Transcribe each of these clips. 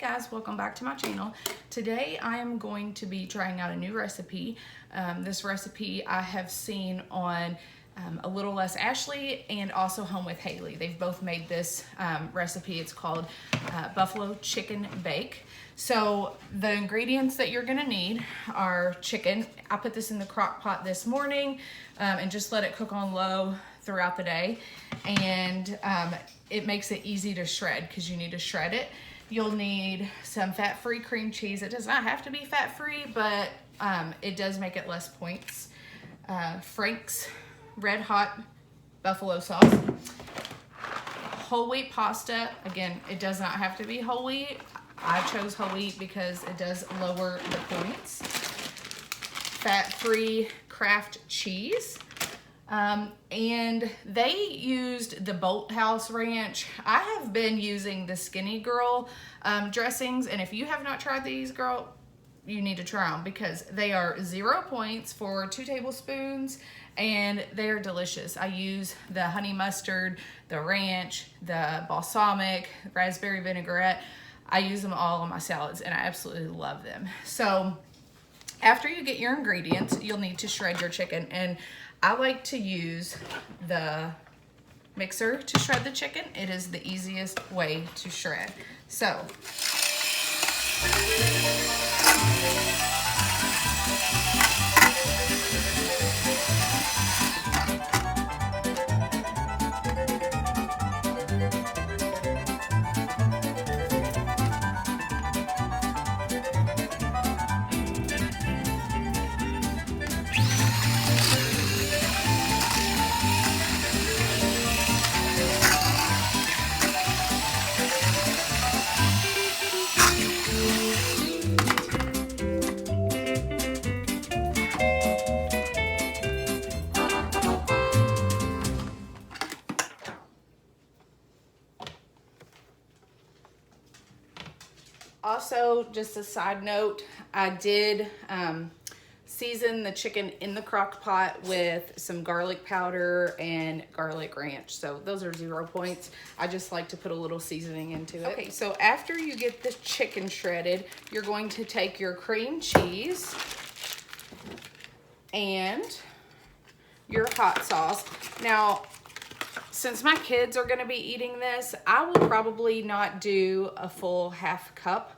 guys, welcome back to my channel. Today I am going to be trying out a new recipe. This recipe I have seen on A Little Less Ashley and also Home with Haley. They've both made this recipe. It's called buffalo chicken bake. So the ingredients that you're gonna need are chicken. I put this in the crock pot this morning and just let it cook on low throughout the day. And it makes it easy to shred because you need to shred it. You'll need some fat-free cream cheese. It does not have to be fat-free, but it does make it less points. Frank's Red Hot Buffalo Sauce. Whole wheat pasta. Again, it does not have to be whole wheat. I chose whole wheat because it does lower the points. Fat-free Kraft cheese. And they used the Bolthouse Ranch. I have been using the Skinny Girl dressings, and if you have not tried these, girl, you need to try them because they are 0 points for 2 tablespoons and they are delicious. I use the honey mustard, the ranch, the balsamic, raspberry vinaigrette. I use them all on my salads and I absolutely love them. So after you get your ingredients, you'll need to shred your chicken, and I like to use the mixer to shred the chicken. It is the easiest way to shred. So also, just a side note, I did season the chicken in the crock pot with some garlic powder and garlic ranch. So those are 0 points. I just like to put a little seasoning into it. Okay, so after you get the chicken shredded, you're going to take your cream cheese and your hot sauce. Now, since my kids are gonna be eating this, I will probably not do a full half cup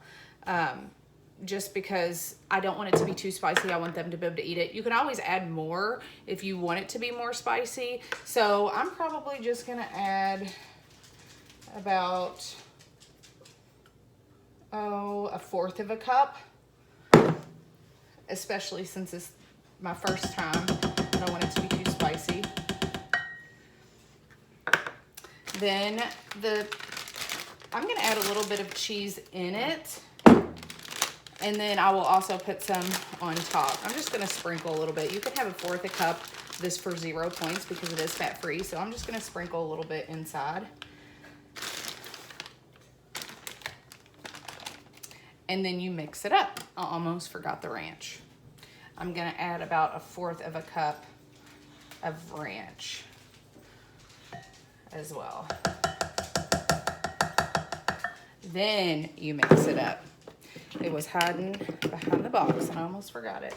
just because I don't want it to be too spicy. I want them to be able to eat it. You can always add more if you want it to be more spicy. So I'm probably just gonna add about, a 1/4 of a cup, especially since it's my first time. I don't want it to be too spicy. Then I'm gonna add a little bit of cheese in it, and then I will also put some on top. I'm just gonna sprinkle a little bit. You can have a 1/4 a cup, this for 0 points because it is fat-free, so I'm just gonna sprinkle a little bit inside. And then you mix it up. I almost forgot the ranch. I'm gonna add about a 1/4 of a cup of ranch as well. Then you mix it up. It was hiding behind the box and I almost forgot it.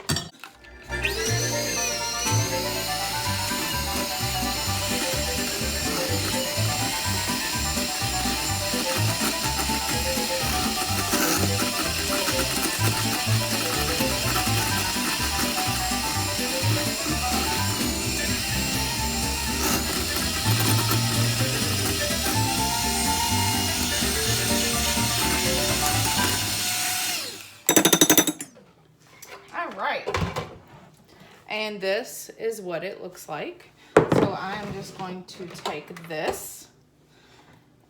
And this is what it looks like. So I'm just going to take this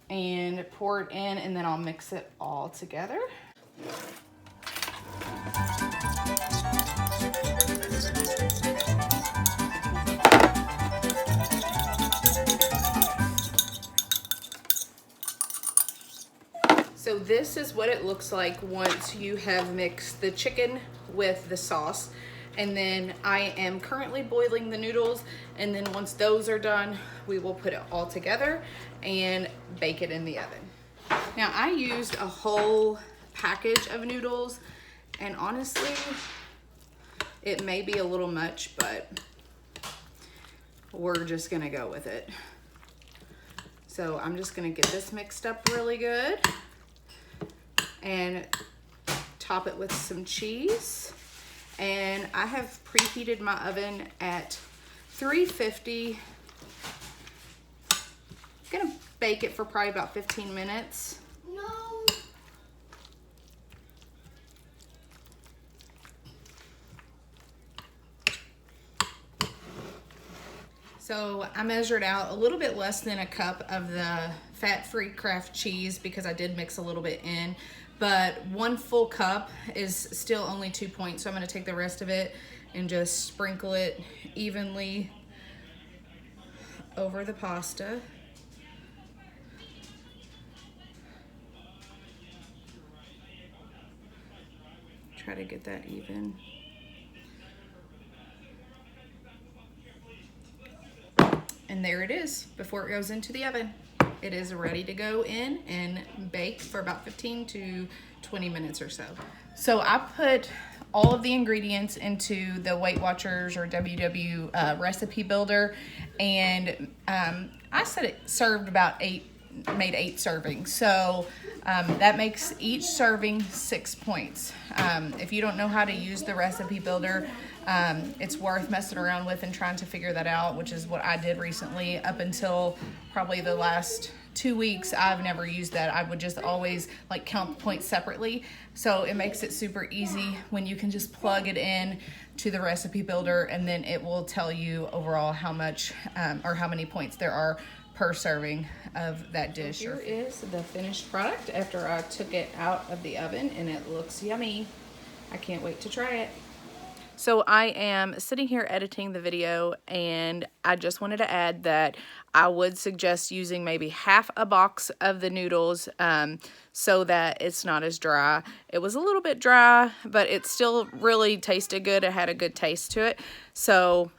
and pour it in, and then I'll mix it all together. So this is what it looks like once you have mixed the chicken with the sauce. And then I am currently boiling the noodles, and then once those are done, we will put it all together and bake it in the oven. Now I used a whole package of noodles, and honestly, it may be a little much, but we're just gonna go with it. So I'm just gonna get this mixed up really good and top it with some cheese. And I have preheated my oven at 350. I'm gonna bake it for probably about 15 minutes. No. So I measured out a little bit less than a cup of the fat-free Kraft cheese because I did mix a little bit in, but 1 full cup is still only 2 points. So I'm gonna take the rest of it and just sprinkle it evenly over the pasta. Try to get that even. And there it is before it goes into the oven. It is ready to go in and bake for about 15 to 20 minutes or so. So I put all of the ingredients into the Weight Watchers or WW recipe builder, and I said it served about made 8 servings. So that makes each serving 6 points. If you don't know how to use the recipe builder, it's worth messing around with and trying to figure that out, which is what I did recently. Up until probably the last 2 weeks, I've never used that. I would just always like count the points separately. So it makes it super easy when you can just plug it in to the recipe builder, and then it will tell you overall how much or how many points there are per serving of that dish. Here is the finished product after I took it out of the oven, and it looks yummy. I can't wait to try it. So I am sitting here editing the video, and I just wanted to add that I would suggest using maybe half a box of the noodles so that it's not as dry. It was a little bit dry, but it still really tasted good. It had a good taste to it. So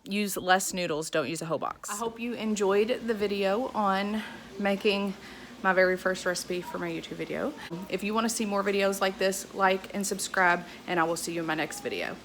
use less noodles, don't use a whole box. I hope you enjoyed the video on making my very first recipe for my YouTube video. If you want to see more videos like this, like and subscribe, and I will see you in my next video.